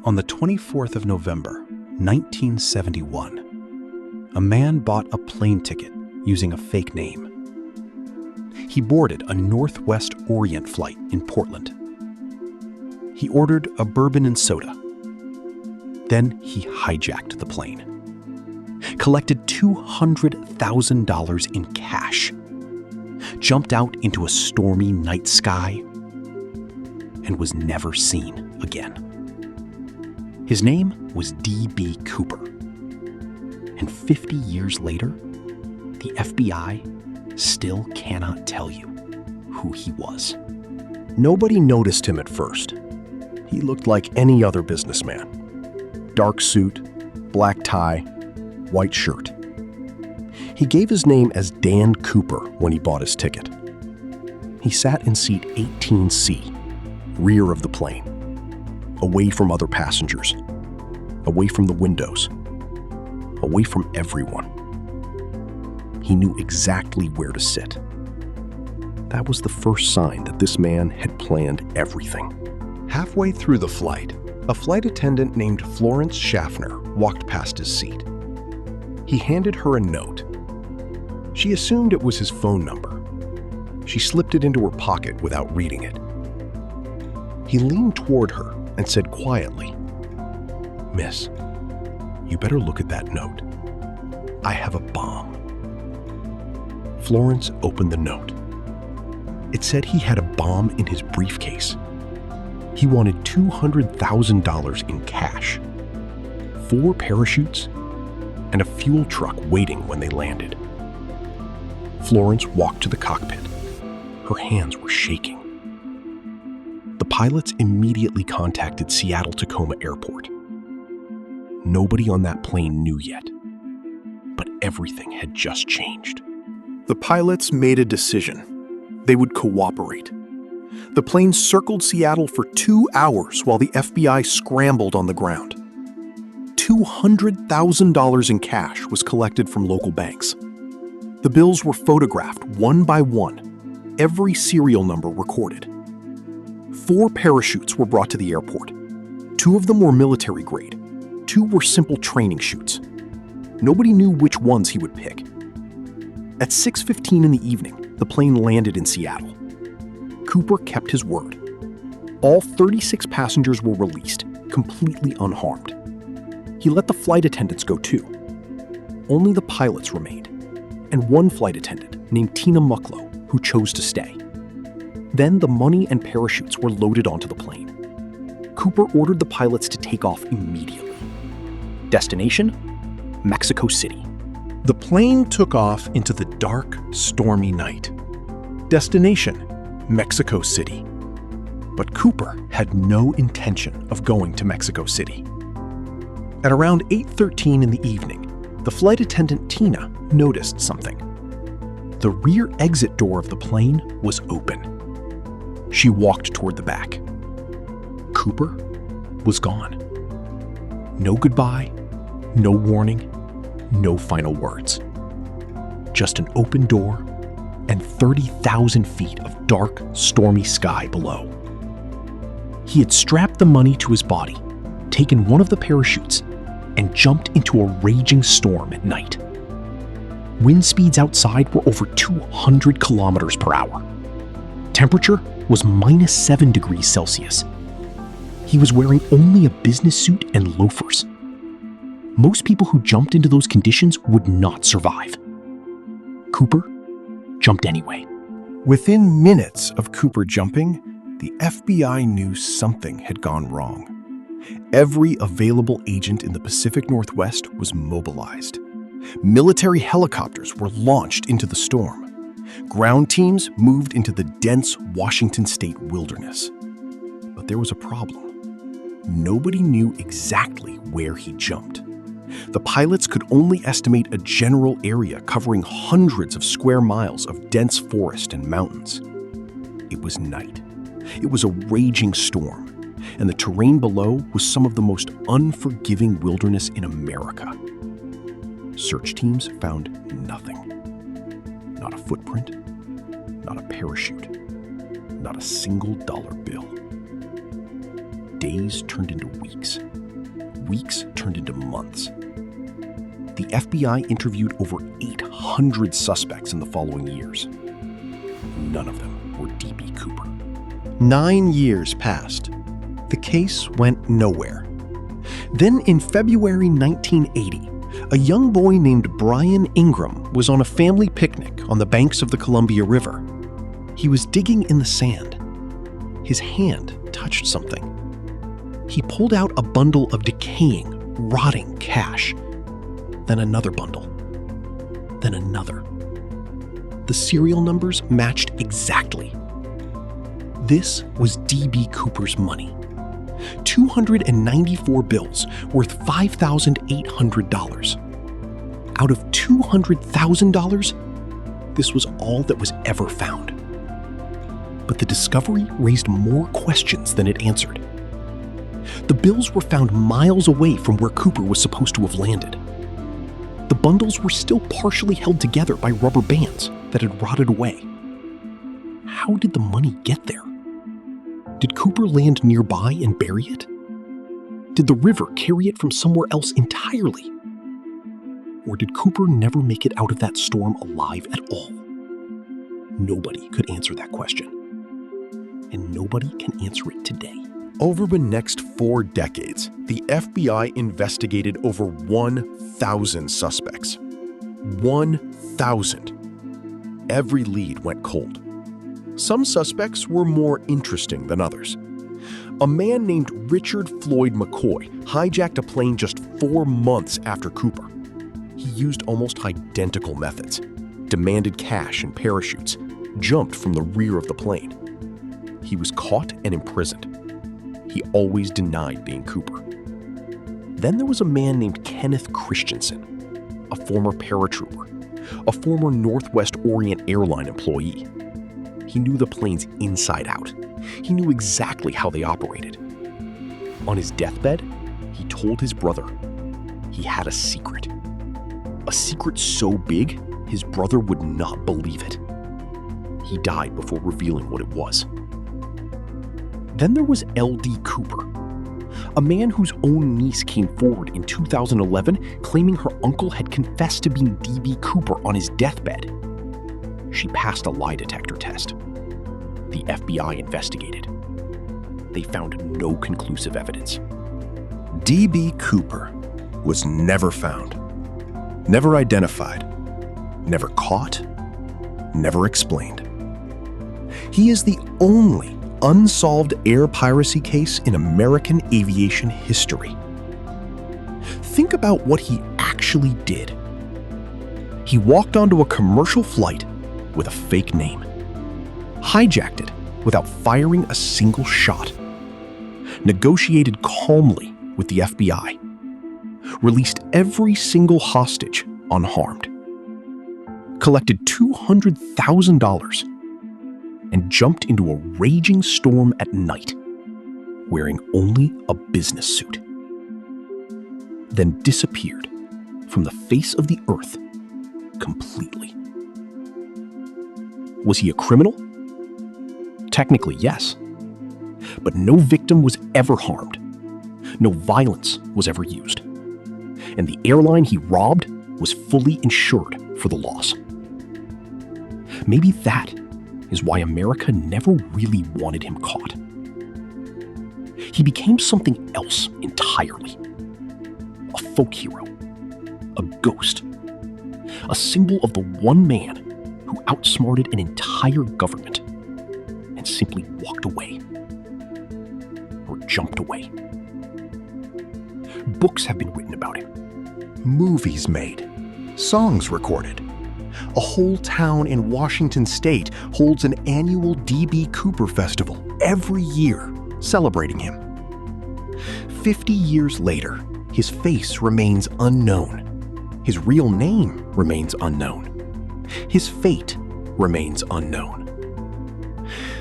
On the 24th of November, 1971, a man bought a plane ticket using a fake name. He boarded a Northwest Orient flight in Portland. He ordered a bourbon and soda. Then he hijacked the plane, collected $200,000 in cash, jumped out into a stormy night sky, and was never seen again. His name was D.B. Cooper. And 50 years later, the FBI still cannot tell you who he was. Nobody noticed him at first. He looked like any other businessman. Dark suit, black tie, white shirt. He gave his name as Dan Cooper when he bought his ticket. He sat in seat 18C, rear of the plane, away from other passengers, away from the windows, away from everyone. He knew exactly where to sit. That was the first sign that this man had planned everything. Halfway through the flight, a flight attendant named Florence Schaffner walked past his seat. He handed her a note. She assumed it was his phone number. She slipped it into her pocket without reading it. He leaned toward her and said quietly, "Miss, you better look at that note. I have a bomb." Florence opened the note. It said he had a bomb in his briefcase. He wanted $200,000 in cash, 4 parachutes, and a fuel truck waiting when they landed. Florence walked to the cockpit. Her hands were shaking. The pilots immediately contacted Seattle-Tacoma Airport. Nobody on that plane knew yet, but everything had just changed. The pilots made a decision. They would cooperate. The plane circled Seattle for 2 hours while the FBI scrambled on the ground. $200,000 in cash was collected from local banks. The bills were photographed one by one, every serial number recorded. 4 parachutes were brought to the airport. 2 of them were military grade. 2 were simple training chutes. Nobody knew which ones he would pick. At 6:15 in the evening, the plane landed in Seattle. Cooper kept his word. All 36 passengers were released, completely unharmed. He let the flight attendants go too. Only the pilots remained, and one flight attendant named Tina Mucklow, who chose to stay. Then the money and parachutes were loaded onto the plane. Cooper ordered the pilots to take off immediately. Destination? Mexico City. The plane took off into the dark, stormy night. Destination? Mexico City. But Cooper had no intention of going to Mexico City. At around 8:13 in the evening, the flight attendant Tina noticed something. The rear exit door of the plane was open. She walked toward the back. Cooper was gone. No goodbye, no warning, no final words. Just an open door and 30,000 feet of dark, stormy sky below. He had strapped the money to his body, taken one of the parachutes, and jumped into a raging storm at night. Wind speeds outside were over 200 kilometers per hour. Temperature was -7 degrees Celsius. He was wearing only a business suit and loafers. Most people who jumped into those conditions would not survive. Cooper jumped anyway. Within minutes of Cooper jumping, the FBI knew something had gone wrong. Every available agent in the Pacific Northwest was mobilized. Military helicopters were launched into the storm. Ground teams moved into the dense Washington state wilderness. But there was a problem. Nobody knew exactly where he jumped. The pilots could only estimate a general area covering hundreds of square miles of dense forest and mountains. It was night. It was a raging storm, and the terrain below was some of the most unforgiving wilderness in America. Search teams found nothing. Not a footprint, not a parachute, not a single dollar bill. Days turned into weeks. weeks turned into months. The FBI interviewed over 800 suspects in the following years. None of them were D.B. Cooper. 9 years passed. The case went nowhere. Then in February 1980, a young boy named Brian Ingram was on a family picnic on the banks of the Columbia River. He was digging in the sand. His hand touched something. He pulled out a bundle of decaying, rotting cash. Then another bundle. Then another. The serial numbers matched exactly. This was D.B. Cooper's money. 294 bills worth $5,800. Out of $200,000, this was all that was ever found. But the discovery raised more questions than it answered. The bills were found miles away from where Cooper was supposed to have landed. The bundles were still partially held together by rubber bands that had rotted away. How did the money get there? Did Cooper land nearby and bury it? Did the river carry it from somewhere else entirely? Or did Cooper never make it out of that storm alive at all? Nobody could answer that question. And nobody can answer it today. Over the next 4 decades, the FBI investigated over 1,000 suspects. 1,000. Every lead went cold. Some suspects were more interesting than others. A man named Richard Floyd McCoy hijacked a plane just 4 months after Cooper. He used almost identical methods, demanded cash and parachutes, jumped from the rear of the plane. He was caught and imprisoned. He always denied being Cooper. Then there was a man named Kenneth Christensen, a former paratrooper, a former Northwest Orient Airline employee. He knew the planes inside out. He knew exactly how they operated. On his deathbed, he told his brother he had a secret. A secret so big, his brother would not believe it. He died before revealing what it was. Then there was L.D. Cooper, a man whose own niece came forward in 2011 claiming her uncle had confessed to being D.B. Cooper on his deathbed. She passed a lie detector test. The FBI investigated. They found no conclusive evidence. D.B. Cooper was never found, never identified, never caught, never explained. He is the only unsolved air piracy case in American aviation history. Think about what he actually did. He walked onto a commercial flight with a fake name, hijacked it without firing a single shot, negotiated calmly with the FBI, released every single hostage unharmed, collected $200,000, and jumped into a raging storm at night, wearing only a business suit. Then disappeared from the face of the earth completely. Was he a criminal? Technically, yes. But no victim was ever harmed. No violence was ever used. And the airline he robbed was fully insured for the loss. Maybe that is why America never really wanted him caught. He became something else entirely. A folk hero, a ghost, a symbol of the one man who outsmarted an entire government and simply walked away or jumped away. Books have been written about him, movies made, songs recorded. A whole town in Washington state holds an annual D.B. Cooper Festival every year, celebrating him. 50 years later, his face remains unknown. His real name remains unknown. His fate remains unknown.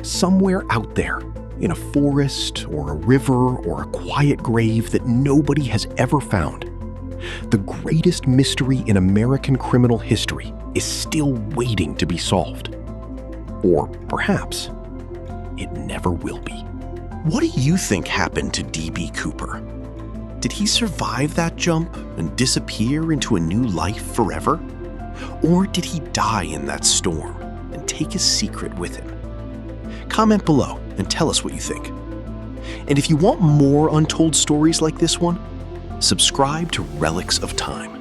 Somewhere out there, in a forest or a river or a quiet grave that nobody has ever found, the greatest mystery in American criminal history is still waiting to be solved. Or perhaps it never will be. What do you think happened to D.B. Cooper? Did he survive that jump and disappear into a new life forever? Or did he die in that storm and take his secret with him? Comment below and tell us what you think. And if you want more untold stories like this one, subscribe to Relics of Time.